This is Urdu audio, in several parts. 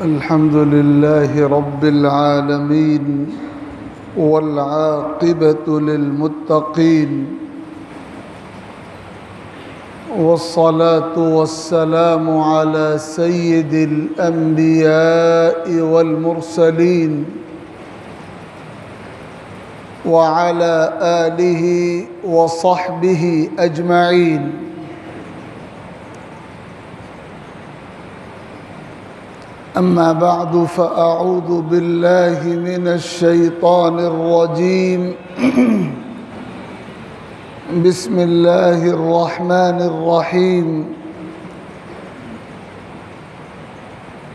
الحمد لله رب العالمين والعاقبة للمتقين والصلاة والسلام على سيد الأنبياء والمرسلين وعلى آله وصحبه أجمعين. أما بعد فأعوذ بالله من الشيطان الرجيم. بسم الله الرحمن الرحيم.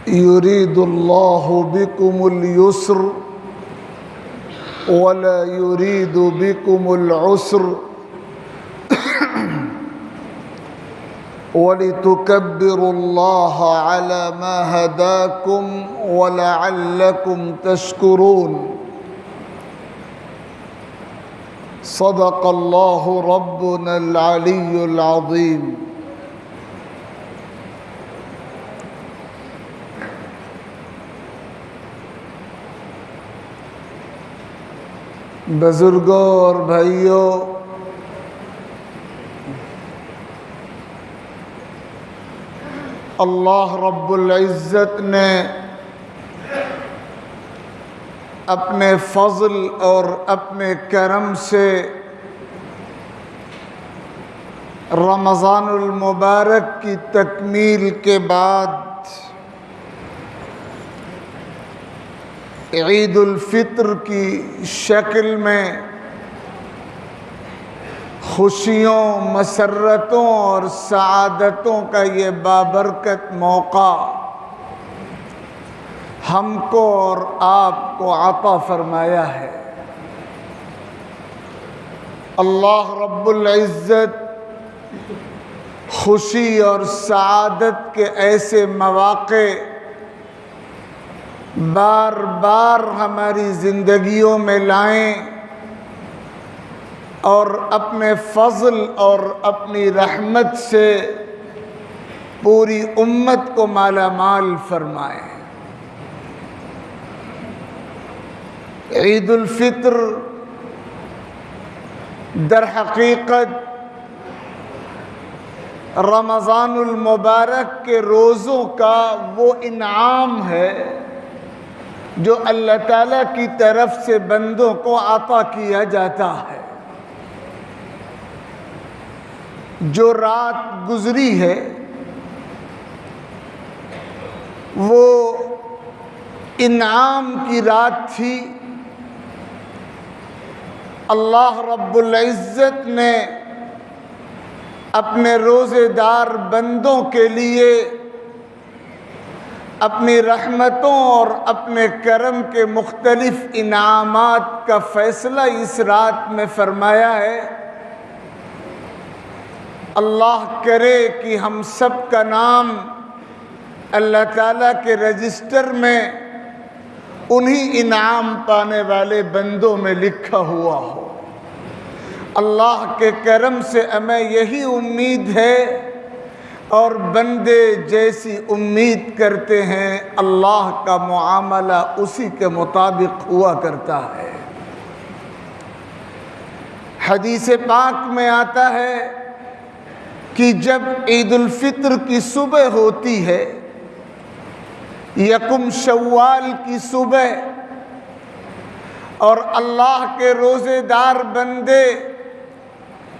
يريد الله بكم اليسر ولا يريد بكم العسر وَلِتُكَبِّرُوا اللَّهَ عَلَى مَا هَدَاكُمْ وَلَعَلَّكُمْ تَشْكُرُونَ. صدق الله ربنا العلي العظيم. بزرگوں اور بھائیوں، اللہ رب العزت نے اپنے فضل اور اپنے کرم سے رمضان المبارک کی تکمیل کے بعد عید الفطر کی شکل میں خوشیوں، مسرتوں اور سعادتوں کا یہ بابرکت موقع ہم کو اور آپ کو عطا فرمایا ہے۔ اللہ رب العزت خوشی اور سعادت کے ایسے مواقع بار بار ہماری زندگیوں میں لائیں اور اپنے فضل اور اپنی رحمت سے پوری امت کو مالا مال فرمائے۔ عید الفطر در حقیقت رمضان المبارک کے روزوں کا وہ انعام ہے جو اللہ تعالیٰ کی طرف سے بندوں کو عطا کیا جاتا ہے۔ جو رات گزری ہے وہ انعام کی رات تھی۔ اللہ رب العزت نے اپنے روزے دار بندوں کے لیے اپنی رحمتوں اور اپنے کرم کے مختلف انعامات کا فیصلہ اس رات میں فرمایا ہے۔ اللہ کرے کہ ہم سب کا نام اللہ تعالیٰ کے رجسٹر میں انہی انعام پانے والے بندوں میں لکھا ہوا ہو۔ اللہ کے کرم سے ہمیں یہی امید ہے اور بندے جیسی امید کرتے ہیں اللہ کا معاملہ اسی کے مطابق ہوا کرتا ہے۔ حدیث پاک میں آتا ہے کہ جب عید الفطر کی صبح ہوتی ہے، یکم شوال کی صبح، اور اللہ کے روزے دار بندے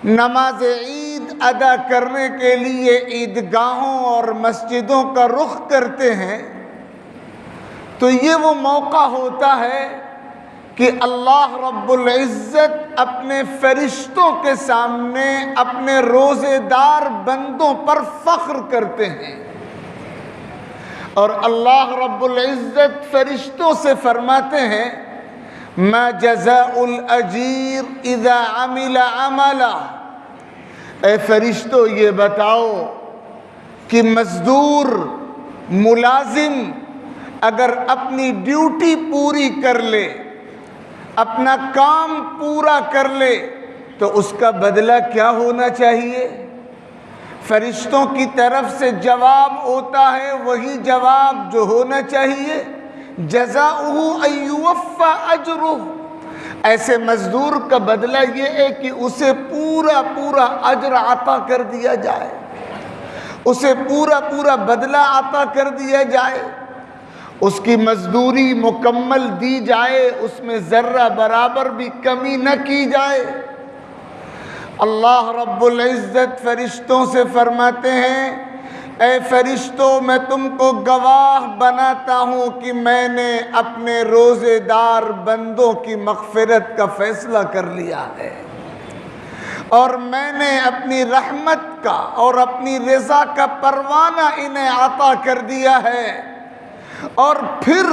نماز عید ادا کرنے کے لیے عیدگاہوں اور مسجدوں کا رخ کرتے ہیں، تو یہ وہ موقع ہوتا ہے کہ اللہ رب العزت اپنے فرشتوں کے سامنے اپنے روزے دار بندوں پر فخر کرتے ہیں، اور اللہ رب العزت فرشتوں سے فرماتے ہیں ما جزاء الاجیر اذا عمل عملا۔ اے فرشتوں یہ بتاؤ کہ مزدور، ملازم اگر اپنی ڈیوٹی پوری کر لے، اپنا کام پورا کر لے، تو اس کا بدلہ کیا ہونا چاہیے؟ فرشتوں کی طرف سے جواب ہوتا ہے وہی جواب جو ہونا چاہیے، جزاؤہ ان یوفی اجرہ، ایسے مزدور کا بدلہ یہ ہے کہ اسے پورا پورا اجر عطا کر دیا جائے، اسے پورا پورا بدلہ عطا کر دیا جائے، اس کی مزدوری مکمل دی جائے، اس میں ذرہ برابر بھی کمی نہ کی جائے۔ اللہ رب العزت فرشتوں سے فرماتے ہیں اے فرشتوں، میں تم کو گواہ بناتا ہوں کہ میں نے اپنے روزے دار بندوں کی مغفرت کا فیصلہ کر لیا ہے، اور میں نے اپنی رحمت کا اور اپنی رضا کا پروانہ انہیں عطا کر دیا ہے۔ اور پھر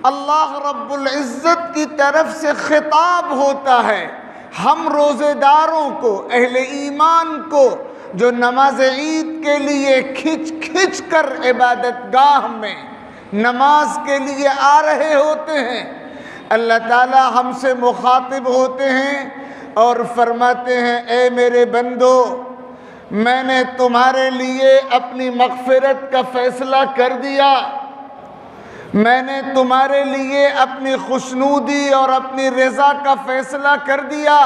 اللہ رب العزت کی طرف سے خطاب ہوتا ہے ہم روزے داروں کو، اہل ایمان کو، جو نماز عید کے لیے کھچ کھچ کر عبادت گاہ میں نماز کے لیے آ رہے ہوتے ہیں، اللہ تعالی ہم سے مخاطب ہوتے ہیں اور فرماتے ہیں اے میرے بندو، میں نے تمہارے لیے اپنی مغفرت کا فیصلہ کر دیا، میں نے تمہارے لیے اپنی خوشنودی اور اپنی رضا کا فیصلہ کر دیا،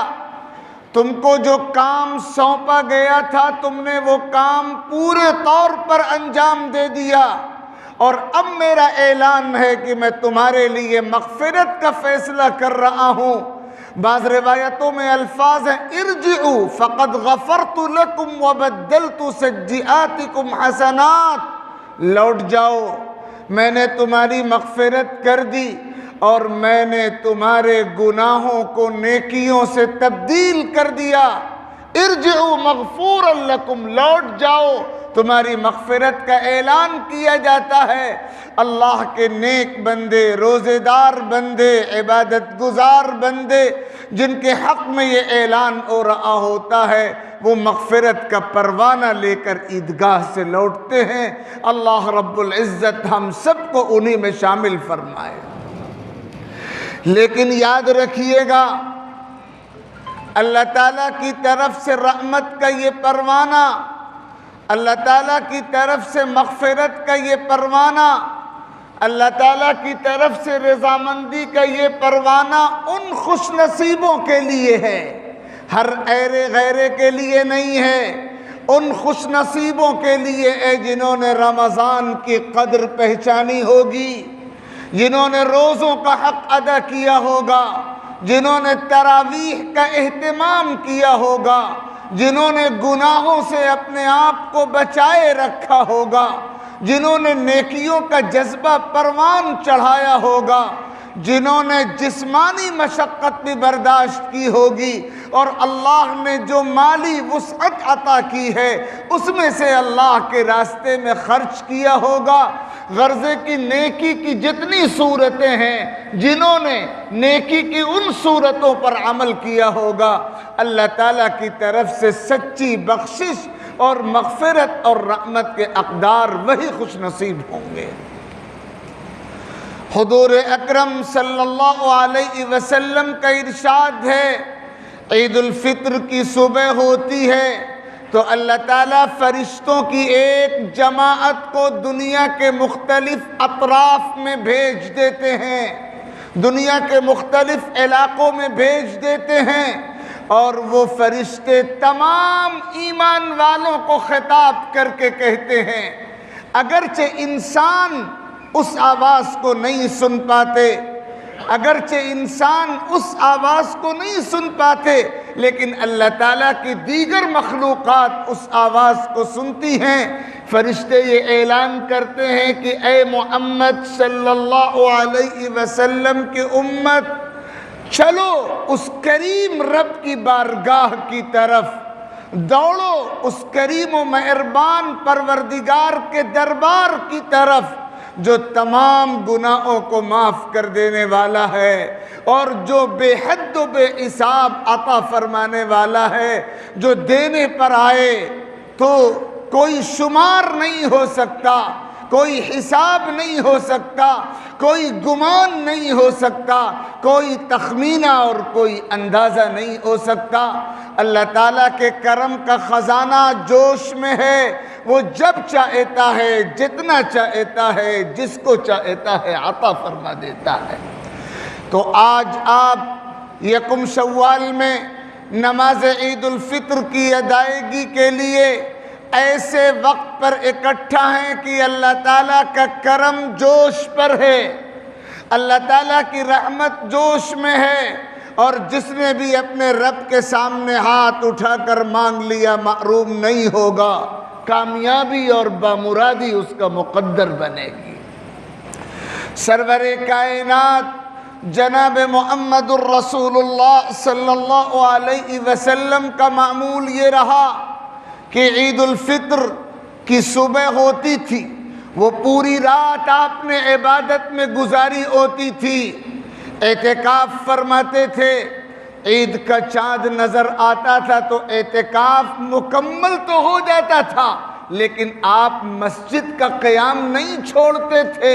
تم کو جو کام سونپا گیا تھا تم نے وہ کام پورے طور پر انجام دے دیا، اور اب میرا اعلان ہے کہ میں تمہارے لیے مغفرت کا فیصلہ کر رہا ہوں۔ بعض روایتوں میں الفاظ ہیں ارجعوا فقد غفرت لکم وبدلت سیئاتکم حسنات، لوٹ جاؤ، میں نے تمہاری مغفرت کر دی اور میں نے تمہارے گناہوں کو نیکیوں سے تبدیل کر دیا۔ ارجعوا مغفورا لکم، لوٹ جاؤ، تمہاری مغفرت کا اعلان کیا جاتا ہے۔ اللہ کے نیک بندے، روزے دار بندے، عبادت گزار بندے جن کے حق میں یہ اعلان ہو رہا ہوتا ہے، وہ مغفرت کا پروانہ لے کر عیدگاہ سے لوٹتے ہیں۔ اللہ رب العزت ہم سب کو انہی میں شامل فرمائے۔ لیکن یاد رکھیے گا اللہ تعالیٰ کی طرف سے رحمت کا یہ پروانہ، اللہ تعالیٰ کی طرف سے مغفرت کا یہ پروانہ، اللہ تعالیٰ کی طرف سے رضامندی کا یہ پروانہ ان خوش نصیبوں کے لیے ہے، ہر ایرے غیرے کے لیے نہیں ہے۔ ان خوش نصیبوں کے لیے ہے جنہوں نے رمضان کی قدر پہچانی ہوگی، جنہوں نے روزوں کا حق ادا کیا ہوگا، جنہوں نے تراویح کا اہتمام کیا ہوگا، جنہوں نے گناہوں سے اپنے آپ کو بچائے رکھا ہوگا، جنہوں نے نیکیوں کا جذبہ پروان چڑھایا ہوگا، جنہوں نے جسمانی مشقت بھی برداشت کی ہوگی، اور اللہ نے جو مالی وسعت عطا کی ہے اس میں سے اللہ کے راستے میں خرچ کیا ہوگا۔ غرضے کی نیکی کی جتنی صورتیں ہیں، جنہوں نے نیکی کی ان صورتوں پر عمل کیا ہوگا، اللہ تعالیٰ کی طرف سے سچی بخشش اور مغفرت اور رحمت کے اقدار وہی خوش نصیب ہوں گے۔ حضور اکرم صلی اللہ علیہ وسلم کا ارشاد ہے عید الفطر کی صبح ہوتی ہے تو اللہ تعالیٰ فرشتوں کی ایک جماعت کو دنیا کے مختلف اطراف میں بھیج دیتے ہیں، دنیا کے مختلف علاقوں میں بھیج دیتے ہیں، اور وہ فرشتے تمام ایمان والوں کو خطاب کر کے کہتے ہیں، اگرچہ انسان اس آواز کو نہیں سن پاتے، اگرچہ انسان اس آواز کو نہیں سن پاتے، لیکن اللہ تعالیٰ کی دیگر مخلوقات اس آواز کو سنتی ہیں۔ فرشتے یہ اعلان کرتے ہیں کہ اے محمد صلی اللہ علیہ وسلم کی امت، چلو اس کریم رب کی بارگاہ کی طرف، دوڑو اس کریم و مہربان پروردگار کے دربار کی طرف جو تمام گناہوں کو معاف کر دینے والا ہے اور جو بے حد و بے حساب عطا فرمانے والا ہے، جو دینے پر آئے تو کوئی شمار نہیں ہو سکتا، کوئی حساب نہیں ہو سکتا، کوئی گمان نہیں ہو سکتا، کوئی تخمینہ اور کوئی اندازہ نہیں ہو سکتا۔ اللہ تعالیٰ کے کرم کا خزانہ جوش میں ہے، وہ جب چاہتا ہے، جتنا چاہتا ہے، جس کو چاہتا ہے عطا فرما دیتا ہے۔ تو آج آپ یکم شوال میں نماز عید الفطر کی ادائیگی کے لیے ایسے وقت پر اکٹھا ہیں کہ اللہ تعالیٰ کا کرم جوش پر ہے، اللہ تعالیٰ کی رحمت جوش میں ہے، اور جس نے بھی اپنے رب کے سامنے ہاتھ اٹھا کر مانگ لیا محروم نہیں ہوگا، کامیابی اور بامرادی اس کا مقدر بنے گی۔ سرور کائنات جناب محمد الرسول اللہ صلی اللہ علیہ وسلم کا معمول یہ رہا کہ عید الفطر کی صبح ہوتی تھی، وہ پوری رات آپ نے عبادت میں گزاری ہوتی تھی، اعتکاف فرماتے تھے۔ عید کا چاند نظر آتا تھا تو اعتکاف مکمل تو ہو جاتا تھا، لیکن آپ مسجد کا قیام نہیں چھوڑتے تھے۔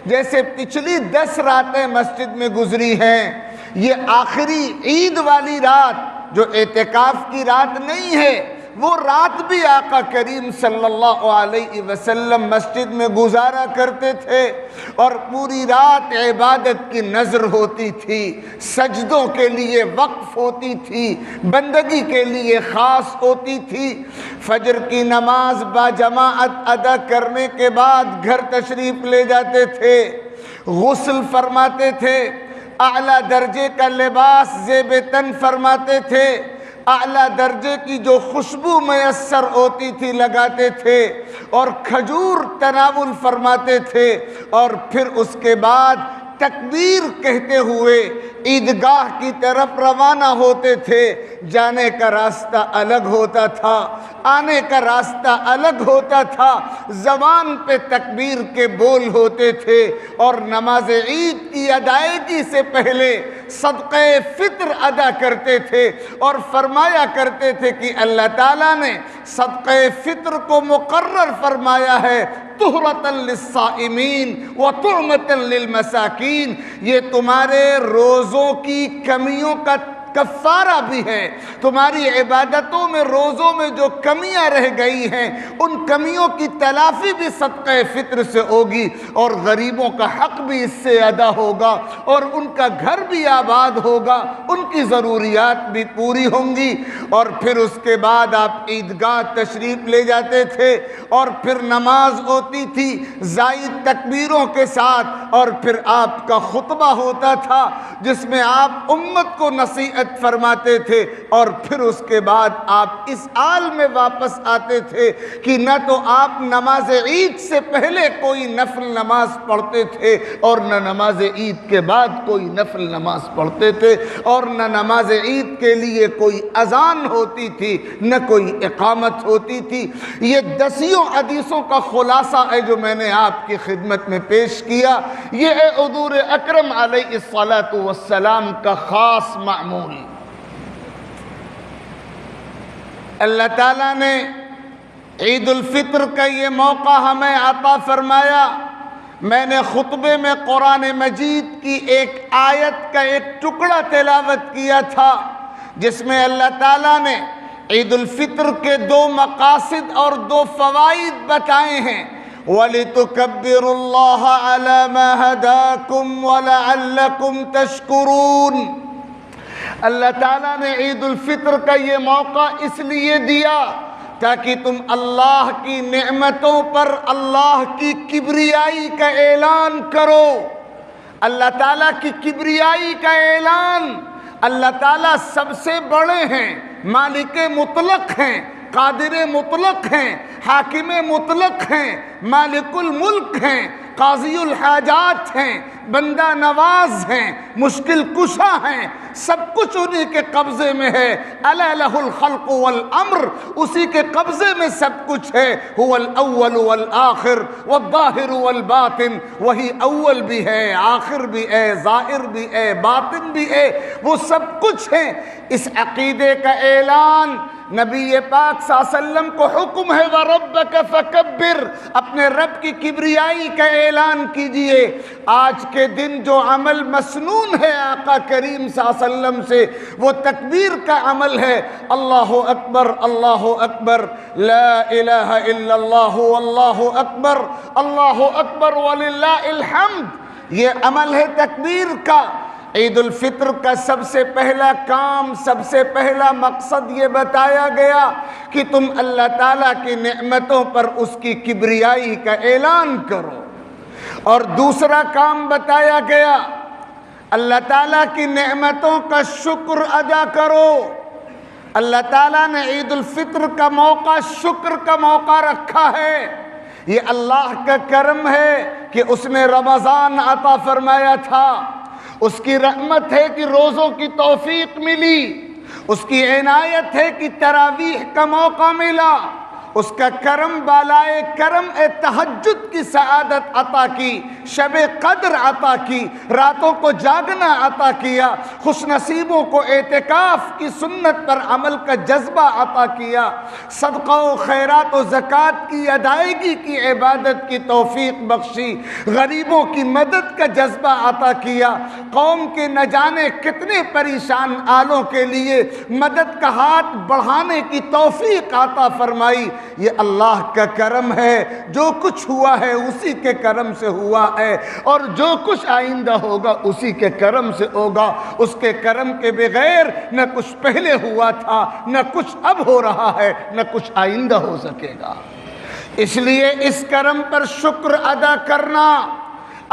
جیسے پچھلی 10 راتیں مسجد میں گزری ہیں، یہ آخری عید والی رات جو اعتکاف کی رات نہیں ہے، وہ رات بھی آقا کریم صلی اللہ علیہ وسلم مسجد میں گزارا کرتے تھے، اور پوری رات عبادت کی نظر ہوتی تھی، سجدوں کے لیے وقف ہوتی تھی، بندگی کے لیے خاص ہوتی تھی۔ فجر کی نماز باجماعت ادا کرنے کے بعد گھر تشریف لے جاتے تھے، غسل فرماتے تھے، اعلیٰ درجے کا لباس زیب تن فرماتے تھے، اعلیٰ درجے کی جو خوشبو میسر ہوتی تھی لگاتے تھے، اور کھجور تناول فرماتے تھے، اور پھر اس کے بعد تکبیر کہتے ہوئے عیدگاہ کی طرف روانہ ہوتے تھے۔ جانے کا راستہ الگ ہوتا تھا، آنے کا راستہ الگ ہوتا تھا، زبان پہ تکبیر کے بول ہوتے تھے، اور نماز عید کی ادائیگی سے پہلے صدقہ فطر ادا کرتے تھے، اور فرمایا کرتے تھے کہ اللہ تعالیٰ نے صدقہ فطر کو مقرر فرمایا ہے طہرۃ للصائمین وطعمۃ للمساکین، یہ تمہارے روزوں کی کمیوں کا کفارہ بھی ہے، تمہاری عبادتوں میں روزوں میں جو کمیاں رہ گئی ہیں ان کمیوں کی تلافی بھی صدقہ فطر سے ہوگی، اور غریبوں کا حق بھی اس سے ادا ہوگا، اور ان کا گھر بھی آباد ہوگا، ان کی ضروریات بھی پوری ہوں گی۔ اور پھر اس کے بعد آپ عیدگاہ تشریف لے جاتے تھے، اور پھر نماز ہوتی تھی زائد تکبیروں کے ساتھ، اور پھر آپ کا خطبہ ہوتا تھا جس میں آپ امت کو نصیحت فرماتے تھے، اور پھر اس کے بعد آپ اس حال میں واپس آتے تھے کہ نہ تو آپ نماز عید سے پہلے کوئی نفل نماز پڑھتے تھے، اور نہ نماز عید کے بعد کوئی نفل نماز پڑھتے تھے، اور نہ نماز عید کے لیے کوئی اذان ہوتی تھی، نہ کوئی اقامت ہوتی تھی۔ یہ 10 حدیثوں کا خلاصہ ہے جو میں نے آپ کی خدمت میں پیش کیا، یہ ہے حضور اکرم علیہ الصلاۃ والسلام کا خاص معمول۔ اللہ تعالیٰ نے عید الفطر کا یہ موقع ہمیں عطا فرمایا۔ میں نے خطبے میں قرآن مجید کی ایک آیت کا ایک ٹکڑا تلاوت کیا تھا، جس میں اللہ تعالیٰ نے عید الفطر کے 2 مقاصد اور 2 فوائد بتائے ہیں۔ وَلِتُكَبِّرُوا اللَّهَ عَلَى مَا هَدَاكُمْ وَلَعَلَّكُمْ تَشْكُرُونَ۔ اللہ تعالیٰ نے عید الفطر کا یہ موقع اس لیے دیا تاکہ تم اللہ کی نعمتوں پر اللہ کی کبریائی کا اعلان کرو۔ اللہ تعالیٰ کی کبریائی کا اعلان، اللہ تعالیٰ سب سے بڑے ہیں، مالک مطلق ہیں، قادر مطلق ہیں، حاکم مطلق ہیں، مالک الملک ہیں، قاضی الحاجات ہیں، بندہ نواز ہیں، مشکل کشا ہیں، سب کچھ انہی کے قبضے میں ہے۔ الا لہ الخلق والامر، اسی کے قبضے میں سب کچھ ہے۔ هو الاول والآخر والظاہر والباطن، وہی اول بھی ہے، آخر بھی ہے، ظاہر بھی ہے، باطن بھی ہے، وہ سب کچھ ہے۔ اس عقیدے کا اعلان نبی پاک صلی اللہ علیہ وسلم کو حکم ہے، وَرَبَّكَ فَكَبِّرْ، اپنے رب کی کبریائی کا اعلان کیجئے۔ آج کے دن جو عمل مسنون ہے آقا کریم صلی اللہ علیہ وسلم سے، وہ تکبیر کا عمل ہے۔ اللہ اکبر، اللہ اکبر، لا الہ الا اللہ، واللہ اکبر، اللہ اکبر وللہ الحمد، یہ عمل ہے تکبیر کا۔ عید الفطر کا سب سے پہلا کام، سب سے پہلا مقصد یہ بتایا گیا کہ تم اللہ تعالیٰ کی نعمتوں پر اس کی کبریائی کا اعلان کرو، اور دوسرا کام بتایا گیا اللہ تعالیٰ کی نعمتوں کا شکر ادا کرو۔ اللہ تعالیٰ نے عید الفطر کا موقع شکر کا موقع رکھا ہے۔ یہ اللہ کا کرم ہے کہ اس نے رمضان عطا فرمایا تھا، اس کی رحمت ہے کہ روزوں کی توفیق ملی، اس کی عنایت ہے کہ تراویح کا موقع ملا، اس کا کرم بالائے کرم تہجد کی سعادت عطا کی، شب قدر عطا کی، راتوں کو جاگنا عطا کیا، خوش نصیبوں کو اعتکاف کی سنت پر عمل کا جذبہ عطا کیا، صدقہ و خیرات و زکوٰۃ کی ادائیگی کی عبادت کی توفیق بخشی، غریبوں کی مدد کا جذبہ عطا کیا، قوم کے نہ جانے کتنے پریشان آلوں کے لیے مدد کا ہاتھ بڑھانے کی توفیق عطا فرمائی۔ یہ اللہ کا کرم ہے، جو کچھ ہوا ہے اسی کے کرم سے ہوا ہے، اور جو کچھ آئندہ ہوگا اسی کے کرم سے ہوگا۔ اس کے کرم کے بغیر نہ کچھ پہلے ہوا تھا، نہ کچھ اب ہو رہا ہے، نہ کچھ آئندہ ہو سکے گا۔ اس لیے اس کرم پر شکر ادا کرنا،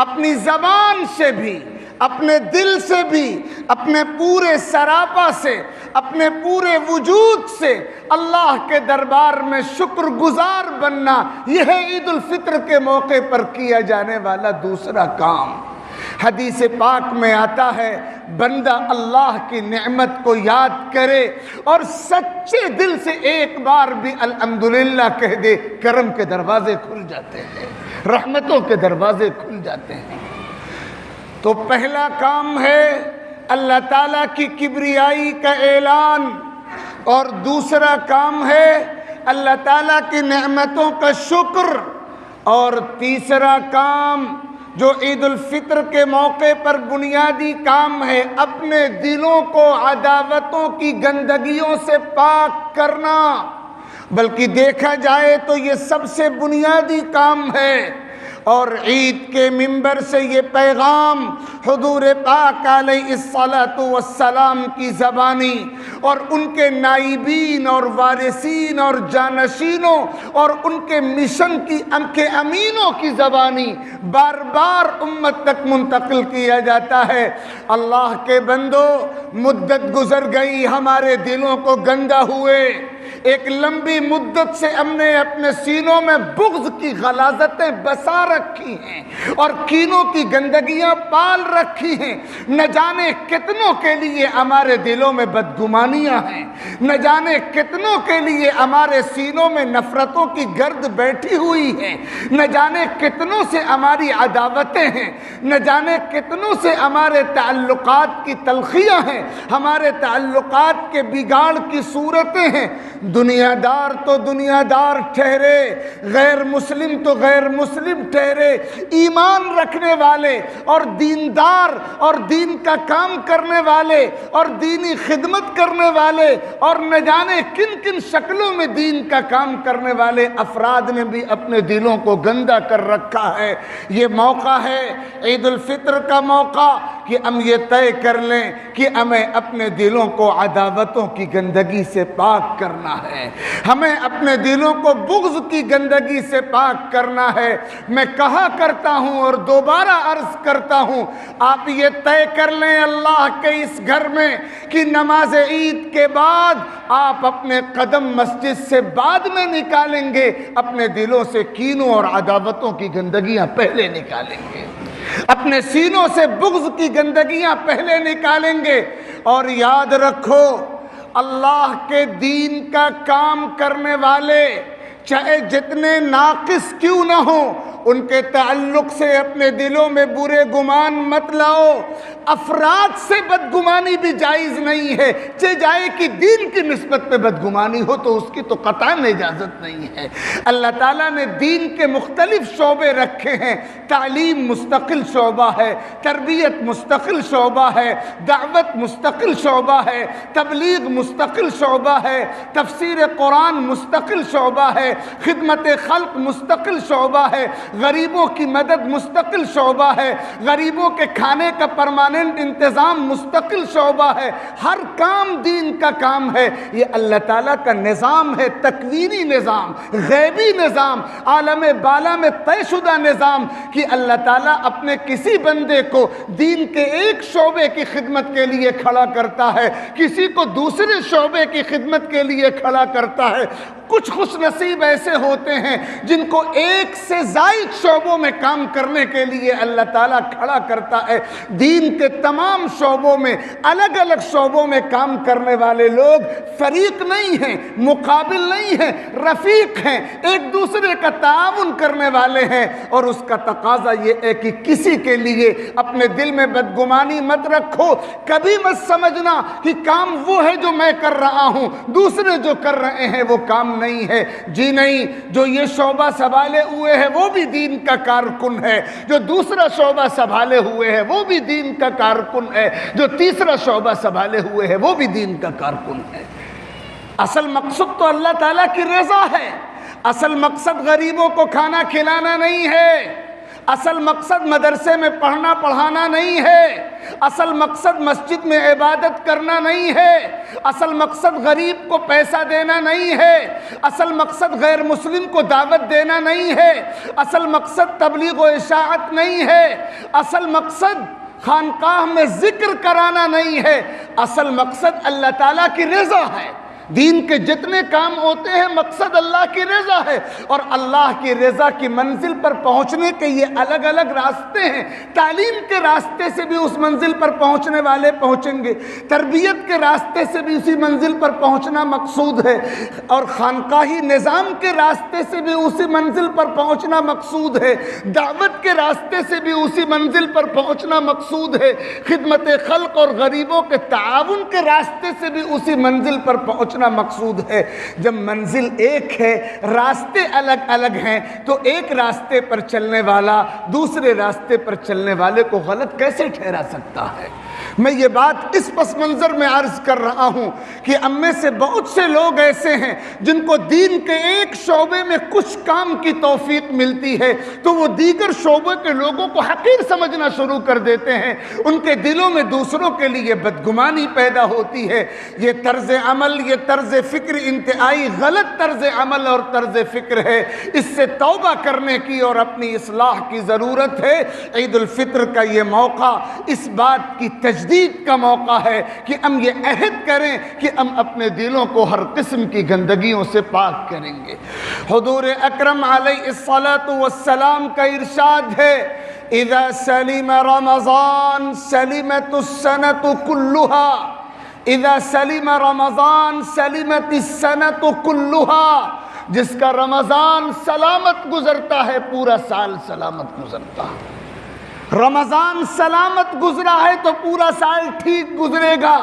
اپنی زبان سے بھی، اپنے دل سے بھی، اپنے پورے سراپا سے، اپنے پورے وجود سے اللہ کے دربار میں شکر گزار بننا، یہ ہے عید الفطر کے موقع پر کیا جانے والا دوسرا کام۔ حدیث پاک میں آتا ہے بندہ اللہ کی نعمت کو یاد کرے اور سچے دل سے ایک بار بھی الحمدللہ کہہ دے، کرم کے دروازے کھل جاتے ہیں، رحمتوں کے دروازے کھل جاتے ہیں۔ تو پہلا کام ہے اللہ تعالیٰ کی کبریائی کا اعلان، اور دوسرا کام ہے اللہ تعالیٰ کی نعمتوں کا شکر، اور تیسرا کام جو عید الفطر کے موقع پر بنیادی کام ہے، اپنے دلوں کو عداوتوں کی گندگیوں سے پاک کرنا۔ بلکہ دیکھا جائے تو یہ سب سے بنیادی کام ہے، اور عید کے منبر سے یہ پیغام حضور پاک علیہ الصلاۃ والسلام کی زبانی اور ان کے نائبین اور وارثین اور جانشینوں اور ان کے مشن کے امینوں کی زبانی بار بار امت تک منتقل کیا جاتا ہے۔ اللہ کے بندو، مدت گزر گئی، ہمارے دلوں کو گندا ہوئے، ایک لمبی مدت سے ہم نے اپنے سینوں میں بغض کی غلاظتیں بسا رکھی ہیں اور کینوں کی گندگیاں پال رکھی ہیں۔ نہ جانے کتنوں کے لیے ہمارے دلوں میں بدگمانیاں ہیں، نہ جانے کتنوں کے لیے ہمارے سینوں میں نفرتوں کی گرد بیٹھی ہوئی ہے، نہ جانے کتنوں سے ہماری عداوتیں ہیں، نہ جانے کتنوں سے ہمارے تعلقات کی تلخیاں ہیں، ہمارے تعلقات کے بگاڑ کی صورتیں ہیں۔ دنیا دار تو دنیا دار ٹھہرے، غیر مسلم تو غیر مسلم ٹھہرے، ایمان رکھنے والے اور دیندار اور دین کا کام کرنے والے اور دینی خدمت کرنے والے اور نہ جانے کن کن شکلوں میں دین کا کام کرنے والے افراد نے بھی اپنے دلوں کو گندا کر رکھا ہے۔ یہ موقع ہے عید الفطر کا موقع کہ ہم یہ طے کر لیں کہ ہمیں اپنے دلوں کو عداوتوں کی گندگی سے پاک کرنا ہے، ہمیں اپنے دلوں کو بغض کی گندگی سے پاک کرنا ہے۔ میں کہا کرتا ہوں اور دوبارہ عرض کرتا ہوں، آپ یہ طے کر لیں اللہ کے اس گھر میں کہ نماز عید کے بعد آپ اپنے قدم مسجد سے بعد میں نکالیں گے، اپنے دلوں سے کینوں اور عداوتوں کی گندگیاں پہلے نکالیں گے۔ اپنے سینوں سے بغض کی گندگیاں پہلے نکالیں گے۔ اور یاد رکھو، اللہ کے دین کا کام کرنے والے چاہے جتنے ناقص کیوں نہ ہوں، ان کے تعلق سے اپنے دلوں میں برے گمان مت لاؤ۔ افراد سے بدگمانی بھی جائز نہیں ہے، چاہے جائے کہ دین کی نسبت پہ بدگمانی ہو تو اس کی تو قطعاً اجازت نہیں ہے۔ اللہ تعالیٰ نے دین کے مختلف شعبے رکھے ہیں۔ تعلیم مستقل شعبہ ہے، تربیت مستقل شعبہ ہے، دعوت مستقل شعبہ ہے، تبلیغ مستقل شعبہ ہے، تفسیر قرآن مستقل شعبہ ہے، خدمت خلق مستقل شعبہ ہے، غریبوں کی مدد مستقل شعبہ ہے، غریبوں کے کھانے کا پرماننٹ انتظام مستقل شعبہ ہے۔ ہر کام دین کا کام ہے۔ یہ اللہ تعالیٰ کا نظام ہے، تکوینی نظام، غیبی نظام، عالم بالا میں طے شدہ نظام کہ اللہ تعالیٰ اپنے کسی بندے کو دین کے ایک شعبے کی خدمت کے لیے کھڑا کرتا ہے، کسی کو دوسرے شعبے کی خدمت کے لیے کھڑا کرتا ہے۔ کچھ خوش نصیب ایسے ہوتے ہیں جن کو ایک سے زائد شعبوں میں کام کرنے کے لیے اللہ تعالیٰ کھڑا کرتا ہے۔ دین کے تمام شعبوں میں، الگ الگ شعبوں میں کام کرنے والے لوگ فریق نہیں ہیں، مقابل نہیں ہیں، رفیق ہیں، ایک دوسرے کا تعاون کرنے والے ہیں۔ اور اس کا تقاضا یہ ہے کہ کسی کے لیے اپنے دل میں بدگمانی مت رکھو۔ کبھی مت سمجھنا کہ کام وہ ہے جو میں کر رہا ہوں، دوسرے جو کر رہے ہیں وہ کام نہیں ہے۔ جی نہیں، جو یہ شعبہ سنبھالے ہوئے ہے وہ بھی دین کا کارکن ہے، جو دوسرا شعبہ سنبھالے ہوئے ہے وہ بھی دین کا کارکن ہے، جو تیسرا شعبہ سنبھالے ہوئے ہے وہ بھی دین کا کارکن ہے۔ اصل مقصد تو اللہ تعالیٰ کی رضا ہے۔ اصل مقصد غریبوں کو کھانا کھلانا نہیں ہے، اصل مقصد مدرسے میں پڑھنا پڑھانا نہیں ہے، اصل مقصد مسجد میں عبادت کرنا نہیں ہے، اصل مقصد غریب کو پیسہ دینا نہیں ہے، اصل مقصد غیر مسلم کو دعوت دینا نہیں ہے، اصل مقصد تبلیغ و اشاعت نہیں ہے، اصل مقصد خانقاہ میں ذکر کرانا نہیں ہے، اصل مقصد اللہ تعالیٰ کی رضا ہے۔ دین کے جتنے کام ہوتے ہیں مقصد اللہ کی رضا ہے، اور اللہ کی رضا کی منزل پر پہنچنے کے یہ الگ الگ راستے ہیں۔ تعلیم کے راستے سے بھی اس منزل پر پہنچنے والے پہنچیں گے، تربیت کے راستے سے بھی اسی منزل پر پہنچنا مقصود ہے، اور خانقاہی نظام کے راستے سے بھی اسی منزل پر پہنچنا مقصود ہے، دعوت کے راستے سے بھی اسی منزل پر پہنچنا مقصود ہے، خدمت خلق اور غریبوں کے تعاون کے راستے سے بھی اسی منزل پر پہنچنا مقصود ہے۔ جب منزل ایک ہے، راستے الگ الگ ہیں، تو ایک راستے پر چلنے والا دوسرے راستے پر چلنے والے کو غلط کیسے ٹھہرا سکتا ہے؟ میں یہ بات اس پس منظر میں عرض کر رہا ہوں کہ ہم میں سے بہت سے لوگ ایسے ہیں جن کو دین کے ایک شعبے میں کچھ کام کی توفیق ملتی ہے تو وہ دیگر شعبے کے لوگوں کو حقیر سمجھنا شروع کر دیتے ہیں، ان کے دلوں میں دوسروں کے لیے بدگمانی پیدا ہوتی ہے۔ یہ طرز عمل، یہ طرز فکر انتہائی غلط طرز عمل اور طرز فکر ہے، اس سے توبہ کرنے کی اور اپنی اصلاح کی ضرورت ہے۔ عید الفطر کا یہ موقع اس بات کی تجدید کا موقع ہے کہ ہم یہ عہد کریں کہ ہم اپنے دلوں کو ہر قسم کی گندگیوں سے پاک کریں گے۔ حضور اکرم علیہ الصلاۃ والسلام کا ارشاد ہے، اذا سلم رمضان سلمت السنۃ كلها، اذا سلم رمضان سلمت السنۃ كلها، جس کا رمضان سلامت گزرتا ہے پورا سال سلامت گزرتا ہے۔ رمضان سلامت گزرا ہے تو پورا سال ٹھیک گزرے گا،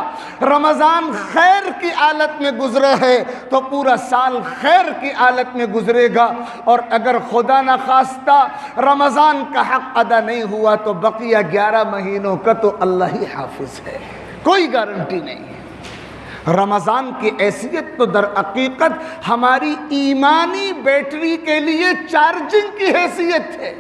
رمضان خیر کی حالت میں گزرا ہے تو پورا سال خیر کی حالت میں گزرے گا، اور اگر خدا نخواستہ رمضان کا حق ادا نہیں ہوا تو بقیہ 11 مہینوں کا تو اللہ ہی حافظ ہے، کوئی گارنٹی نہیں ہے۔ رمضان کی حیثیت تو در حقیقت ہماری ایمانی بیٹری کے لیے چارجنگ کی حیثیت ہے۔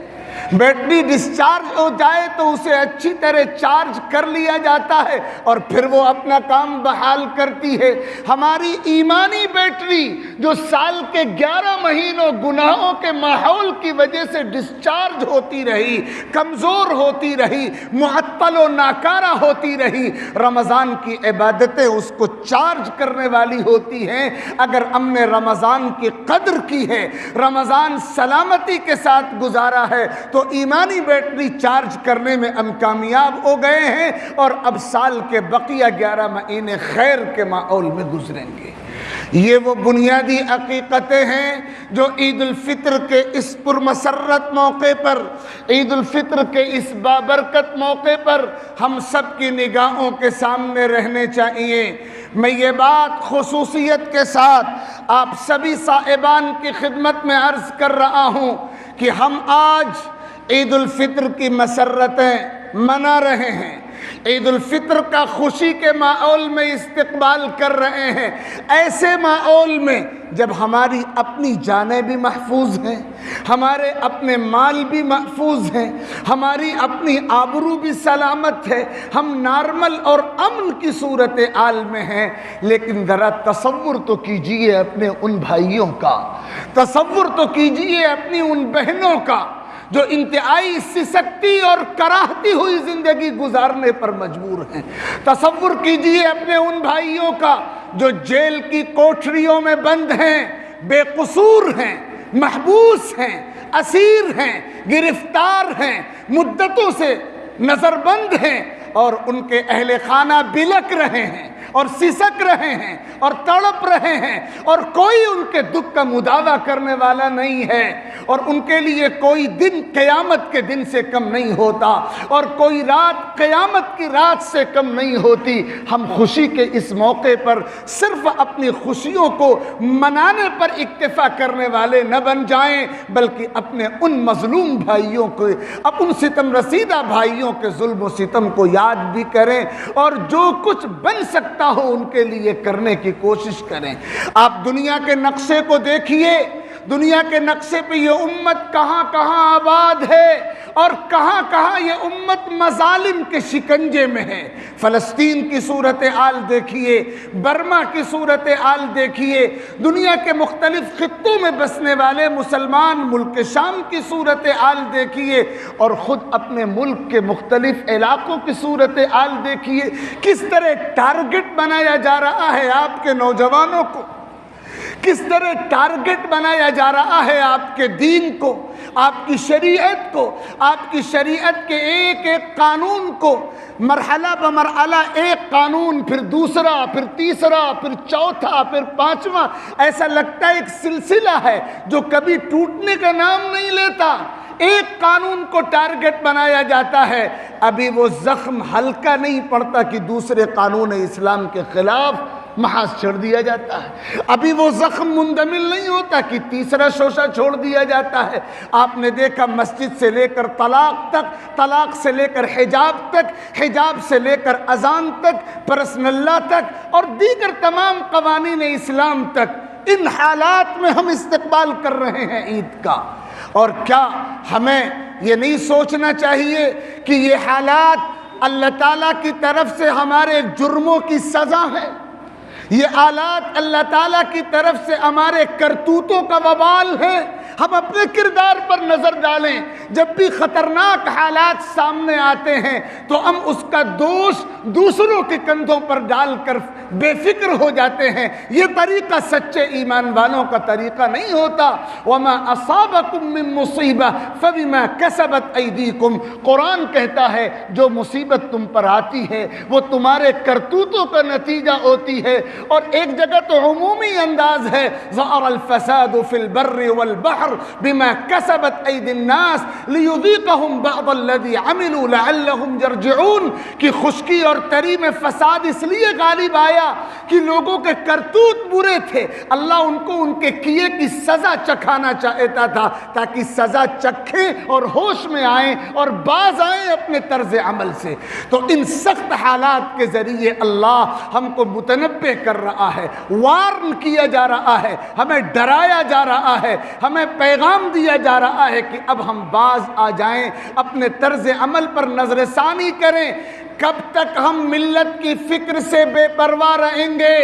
بیٹری ڈسچارج ہو جائے تو اسے اچھی طرح چارج کر لیا جاتا ہے اور پھر وہ اپنا کام بحال کرتی ہے۔ ہماری ایمانی بیٹری جو سال کے 11 مہینوں گناہوں کے ماحول کی وجہ سے ڈسچارج ہوتی رہی، کمزور ہوتی رہی، معطل و ناکارہ ہوتی رہی، رمضان کی عبادتیں اس کو چارج کرنے والی ہوتی ہیں۔ اگر ہم نے رمضان کی قدر کی ہے، رمضان سلامتی کے ساتھ گزارا ہے، تو ایمانی بیٹری چارج کرنے میں ہم کامیاب ہو گئے ہیں، اور اب سال کے بقیہ 11 مہینے خیر کے ماحول میں گزریں گے۔ یہ وہ بنیادی حقیقتیں ہیں جو عید الفطر کے اس پرمسرت موقع پر، عید الفطر کے اس بابرکت موقع پر ہم سب کی نگاہوں کے سامنے رہنے چاہیے۔ میں یہ بات خصوصیت کے ساتھ آپ سبھی صاحبان کی خدمت میں عرض کر رہا ہوں کہ ہم آج عید الفطر کی مسرتیں منا رہے ہیں، عید الفطر کا خوشی کے ماحول میں استقبال کر رہے ہیں، ایسے ماحول میں جب ہماری اپنی جانیں بھی محفوظ ہیں، ہمارے اپنے مال بھی محفوظ ہیں، ہماری اپنی آبرو بھی سلامت ہے، ہم نارمل اور امن کی صورتحال میں ہیں، لیکن ذرا تصور تو کیجئے اپنے ان بھائیوں کا، تصور تو کیجئے اپنی ان بہنوں کا جو انتہائی سسکتی اور کراہتی ہوئی زندگی گزارنے پر مجبور ہیں۔ تصور کیجئے اپنے ان بھائیوں کا جو جیل کی کوٹھریوں میں بند ہیں، بے قصور ہیں، محبوس ہیں، اسیر ہیں، گرفتار ہیں، مدتوں سے نظر بند ہیں، اور ان کے اہل خانہ بلک رہے ہیں اور سسک رہے ہیں اور تڑپ رہے ہیں، اور کوئی ان کے دکھ کا مداوع کرنے والا نہیں ہے، اور ان کے لیے کوئی دن قیامت کے دن سے کم نہیں ہوتا، اور کوئی رات قیامت کی رات سے کم نہیں ہوتی۔ ہم خوشی کے اس موقع پر صرف اپنی خوشیوں کو منانے پر اکتفا کرنے والے نہ بن جائیں، بلکہ اپنے ان مظلوم بھائیوں کو، ان ستم رسیدہ بھائیوں کے ظلم و ستم کو یاد بھی کریں، اور جو کچھ بن سکتا ہو ان کے لیے کرنے کی کوشش کریں۔ آپ دنیا کے نقشے کو دیکھیے، دنیا کے نقشے پہ یہ امت کہاں کہاں آباد ہے، اور کہاں کہاں یہ امت مظالم کے شکنجے میں ہے۔ فلسطین کی صورتحال دیکھیے، برما کی صورتحال دیکھیے، دنیا کے مختلف خطوں میں بسنے والے مسلمان ملک شام کی صورتحال دیکھیے، اور خود اپنے ملک کے مختلف علاقوں کی صورتحال دیکھیے۔ کس طرح ٹارگٹ بنایا جا رہا ہے آپ کے نوجوانوں کو، کس طرح ٹارگٹ بنایا جا رہا ہے آپ کے دین کو، آپ کی شریعت کو، آپ کی شریعت کے ایک ایک قانون کو، مرحلہ بمرحلہ ایک قانون، پھر دوسرا، پھر تیسرا، پھر چوتھا، پھر پانچواں، ایسا لگتا ہے ایک سلسلہ ہے جو کبھی ٹوٹنے کا نام نہیں لیتا۔ ایک قانون کو ٹارگٹ بنایا جاتا ہے، ابھی وہ زخم ہلکا نہیں پڑتا کہ دوسرے قانون اسلام کے خلاف محاذ چھوڑ دیا جاتا ہے، ابھی وہ زخم مندمل نہیں ہوتا کہ تیسرا شوشہ چھوڑ دیا جاتا ہے۔ آپ نے دیکھا مسجد سے لے کر طلاق تک، طلاق سے لے کر حجاب تک، حجاب سے لے کر اذان تک، پرسنل لا تک، اور دیگر تمام قوانین اسلام تک، ان حالات میں ہم استقبال کر رہے ہیں عید کا۔ اور کیا ہمیں یہ نہیں سوچنا چاہیے کہ یہ حالات اللہ تعالیٰ کی طرف سے ہمارے جرموں کی سزا ہے؟ یہ حالات اللہ تعالیٰ کی طرف سے ہمارے کرتوتوں کا وبال ہے۔ ہم اپنے کردار پر نظر ڈالیں، جب بھی خطرناک حالات سامنے آتے ہیں تو ہم اس کا دوش دوسروں کے کندھوں پر ڈال کر بے فکر ہو جاتے ہیں۔ یہ طریقہ سچے ایمان والوں کا طریقہ نہیں ہوتا۔ وَمَا أَصَابَكُم مِّن مُّصِيبَةٍ فَبِمَا كَسَبَتْ أَيْدِيكُمْ، قرآن کہتا ہے جو مصیبت تم پر آتی ہے وہ تمہارے کرتوتوں کا نتیجہ ہوتی ہے۔ اور ایک جگہ تو عمومی انداز ہے، ظَهَرَ الْفَسَادُ فِي الْبَرِّ وَالْبَحْرِ بِمَا كَسَبَتْ أَيْدِي النَّاسِ لِيُذِيقَهُم بَعْضَ الَّذِي عَمِلُوا لَعَلَّهُمْ يَرْجِعُونَ، کہ خشکی اور تری میں فساد اس لیے غالب آیا کہ لوگوں کے کرتوت برے تھے، اللہ ان کو ان کے کیے کی سزا چکھانا چاہتا تھا تاکہ سزا چکھیں اور ہوش میں آئیں اور باز آئیں اپنے طرز عمل سے۔ تو ان سخت حالات کے ذریعے اللہ ہم کو متنبہ کر رہا ہے، وارن کیا جا رہا ہے، ہمیں ڈرایا جا رہا ہے، ہمیں پیغام دیا جا رہا ہے کہ اب ہم باز آ جائیں، اپنے طرز عمل پر نظر ثانی کریں۔ کب تک ہم ملت کی فکر سے بے پرواہ رہیں گے؟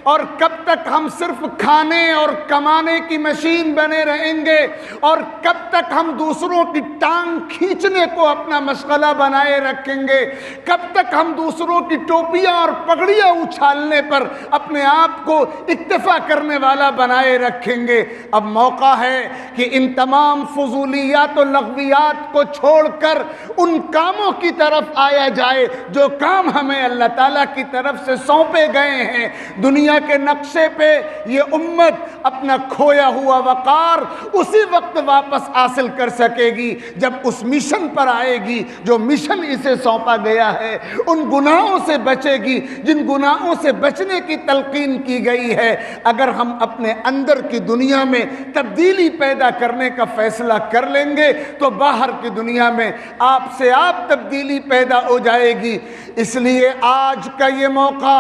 اور کب تک ہم صرف کھانے اور کمانے کی مشین بنے رہیں گے، اور کب تک ہم دوسروں کی ٹانگ کھینچنے کو اپنا مشغلہ بنائے رکھیں گے، کب تک ہم دوسروں کی ٹوپیاں اور پگڑیاں اچھالنے پر اپنے آپ کو اکتفا کرنے والا بنائے رکھیں گے۔ اب موقع ہے کہ ان تمام فضولیات و لغویات کو چھوڑ کر ان کاموں کی طرف آیا جائے جو کام ہمیں اللہ تعالیٰ کی طرف سے سونپے گئے ہیں۔ دنیا کے نقشے پہ یہ امت اپنا کھویا ہوا وقار اسی وقت واپس حاصل کر سکے گی جب اس مشن پر آئے گی جو مشن اسے سونپا گیا ہے، ان گناہوں سے بچے گی جن گناہوں سے بچنے کی تلقین کی گئی ہے۔ اگر ہم اپنے اندر کی دنیا میں تبدیلی پیدا کرنے کا فیصلہ کر لیں گے تو باہر کی دنیا میں آپ سے آپ تبدیلی پیدا ہو جائے گی۔ اس لیے آج کا یہ موقع،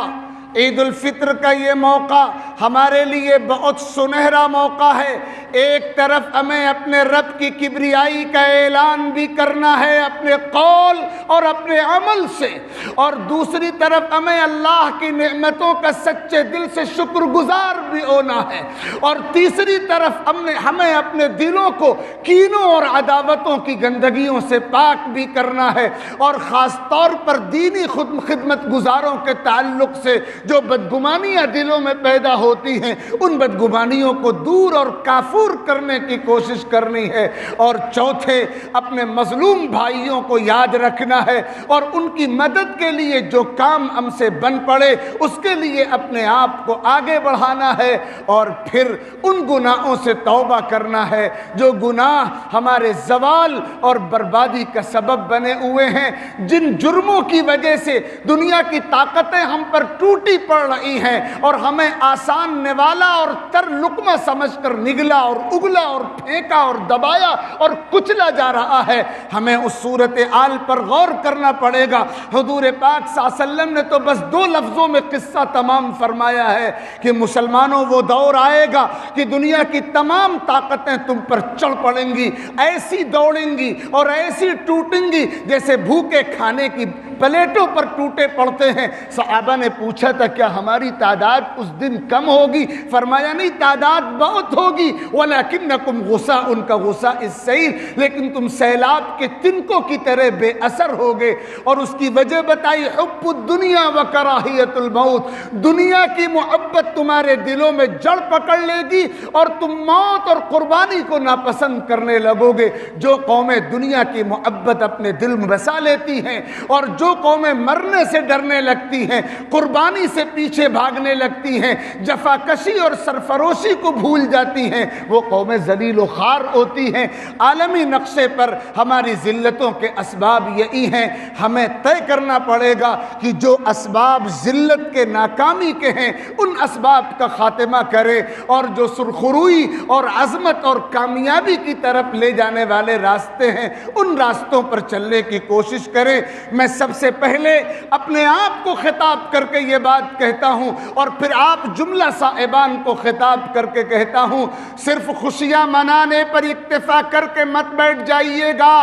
عید الفطر کا یہ موقع ہمارے لیے بہت سنہرا موقع ہے۔ ایک طرف ہمیں اپنے رب کی کبریائی کا اعلان بھی کرنا ہے اپنے قول اور اپنے عمل سے، اور دوسری طرف ہمیں اللہ کی نعمتوں کا سچے دل سے شکر گزار بھی ہونا ہے، اور تیسری طرف ہمیں اپنے دلوں کو کینوں اور عداوتوں کی گندگیوں سے پاک بھی کرنا ہے، اور خاص طور پر دینی خدمت گزاروں کے تعلق سے جو بدگمانیاں دلوں میں پیدا ہوتی ہیں ان بدگمانیوں کو دور اور کافور کرنے کی کوشش کرنی ہے، اور چوتھے اپنے مظلوم بھائیوں کو یاد رکھنا ہے اور ان کی مدد کے لیے جو کام ہم سے بن پڑے اس کے لیے اپنے آپ کو آگے بڑھانا ہے، اور پھر ان گناہوں سے توبہ کرنا ہے جو گناہ ہمارے زوال اور بربادی کا سبب بنے ہوئے ہیں، جن جرموں کی وجہ سے دنیا کی طاقتیں ہم پر ٹوٹی پڑ رہی ہیں اور ہمیں آسان نوالا اور تر لقمہ سمجھ کر نگلا اور اگلا اور پھینکا اور دبایا اور کچلا جا رہا ہے۔ ہمیں اس صورتحال پر غور کرنا پڑے گا۔ حضور پاک صلی اللہ علیہ وسلم نے تو بس 2 لفظوں میں قصہ تمام فرمایا ہے کہ مسلمانوں وہ دور آئے گا کہ دنیا کی تمام طاقتیں تم پر چڑھ پڑیں گی، ایسی دوڑیں گی اور ایسی ٹوٹیں گی جیسے بھوکے کھانے کی پلیٹوں پر ٹوٹے پڑتے ہیں۔ صحابہ نے پوچھا تھا کیا ہماری تعداد اس دن کم ہوگی؟ فرمایا نہیں، تعداد بہت ہوگی، وَلَكِنَّكُمْ غُثَاءٌ كَغُثَاءِ السَّيْلِ، لیکن تم سیلاب کے تنکوں کی طرح بے اثر ہوگے۔ اور اس کی وجہ بتائی، حب الدنیا وکراہیت الموت، دنیا کی محبت تمہارے دلوں میں جڑ پکڑ لے گی اور تم موت اور قربانی کو ناپسند کرنے لگو گے۔ جو قومیں دنیا کی محبت اپنے دل میں بسا لیتی ہیں اور جو قومیں مرنے سے ڈرنے لگتی ہیں، قربانی سے پیچھے بھاگنے لگتی ہیں، جفاکشی اور سرفروشی کو بھول جاتی ہیں، وہ قومیں ذلیل و خوار ہوتی ہیں۔ عالمی نقشے پر ہماری ذلتوں کے اسباب یہی ہیں۔ ہمیں طے کرنا پڑے گا کہ جو اسباب ذلت کے ناکامی کے ہیں ان اسباب کا خاتمہ کرے، اور جو سرخروئی اور عظمت اور کامیابی کی طرف لے جانے والے راستے ہیں ان راستوں پر چلنے کی کوشش کرے۔ میں سب سے پہلے اپنے آپ کو خطاب کر کے یہ بات کہتا ہوں اور پھر آپ جملہ صاحبان کو خطاب کر کے کہتا ہوں، صرف خوشیاں منانے پر اکتفا کر کے مت بیٹھ جائیے گا۔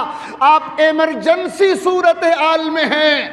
آپ ایمرجنسی صورتحال میں ہیں۔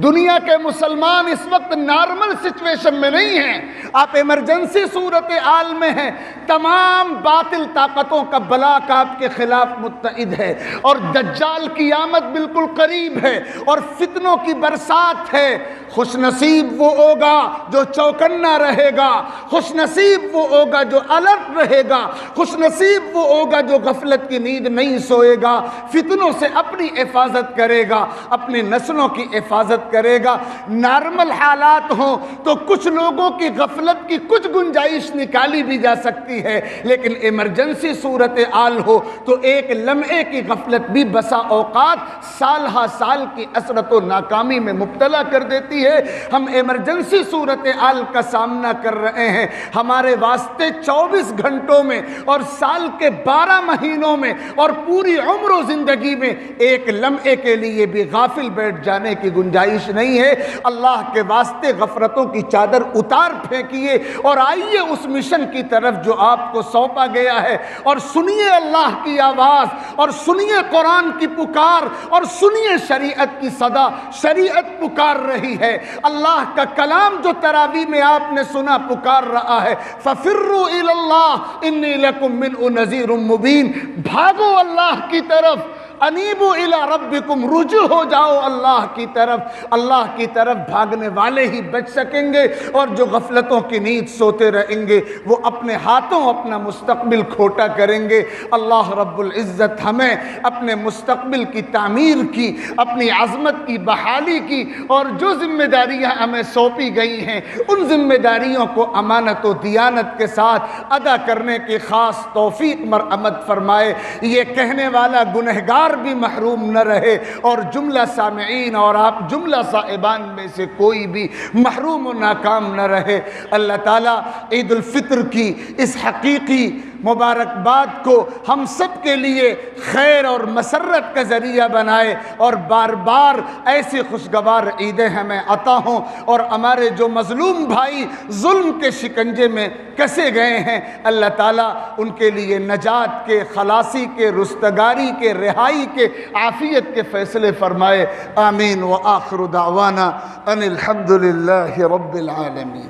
دنیا کے مسلمان اس وقت نارمل سچویشن میں نہیں ہیں، آپ ایمرجنسی صورتحال میں ہیں۔ تمام باطل طاقتوں کا بلاک آپ کے خلاف متحد ہے، اور دجال کی آمد بالکل قریب ہے، اور فتنوں کی برسات ہے۔ خوش نصیب وہ ہوگا جو چوکنا رہے گا، خوش نصیب وہ ہوگا جو الرٹ رہے گا، خوش نصیب وہ ہوگا جو غفلت کی نیند نہیں سوئے گا، فتنوں سے اپنی حفاظت کرے گا، اپنی نسلوں کی حفاظت کرے گا۔ نارمل حالات ہوں تو کچھ لوگوں کی غفلت کی کچھ گنجائش نکالی بھی جا سکتی ہے، لیکن ایمرجنسی صورتحال ہو تو ایک لمحے کی غفلت بھی بسا اوقات سال ہا سال کی حسرت و ناکامی میں مبتلا کر دیتی ہے۔ ہم ایمرجنسی صورتحال کا سامنا کر رہے ہیں۔ ہمارے واسطے 24 گھنٹوں میں اور سال کے 12 مہینوں میں اور پوری عمر و زندگی میں ایک لمحے کے لیے بھی غافل بیٹھ جانے کی گنجائش نہیں ہے۔ اللہ کے واسطے غفلتوں کی چادر اتار پھینکیے اور آئیے اس مشن کی طرف جو آپ کو سونپا گیا ہے، اور سنیے اللہ کی آواز، اور سنیے قرآن کی پکار، اور سنیے شریعت کی صدا۔ شریعت پکار رہی ہے ہے۔ اللہ کا کلام جو تراویح میں آپ نے سنا پکار رہا ہے، فَفِرُّوا إِلَى اللَّهِ إِنِّي لَكُم مِّنْهُ نَذِيرٌ مُّبِينٌ، بھاگو اللہ کی طرف، انیبوا الی ربکم، رجوع ہو جاؤ اللہ کی طرف۔ اللہ کی طرف بھاگنے والے ہی بچ سکیں گے، اور جو غفلتوں کی نیند سوتے رہیں گے وہ اپنے ہاتھوں اپنا مستقبل کھوٹا کریں گے۔ اللہ رب العزت ہمیں اپنے مستقبل کی تعمیر کی، اپنی عظمت کی بحالی کی، اور جو ذمہ داریاں ہمیں سونپی گئی ہیں ان ذمہ داریوں کو امانت و دیانت کے ساتھ ادا کرنے کی خاص توفیق مرحمت فرمائے۔ یہ کہنے والا گنہگار بھی محروم نہ رہے، اور جملہ سامعین اور آپ جملہ صاحبان میں سے کوئی بھی محروم و ناکام نہ رہے۔ اللہ تعالیٰ عید الفطر کی اس حقیقی مبارکباد کو ہم سب کے لیے خیر اور مسرت کا ذریعہ بنائے، اور بار بار ایسی خوشگوار عیدیں ہمیں عطا ہوں، اور ہمارے جو مظلوم بھائی ظلم کے شکنجے میں کسے گئے ہیں، اللہ تعالیٰ ان کے لیے نجات کے، خلاصی کے، رستگاری کے، رہائی کے، عافیت کے فیصلے فرمائے۔ آمین۔ وآخر دعوانا ان الحمد للہ رب العالمین۔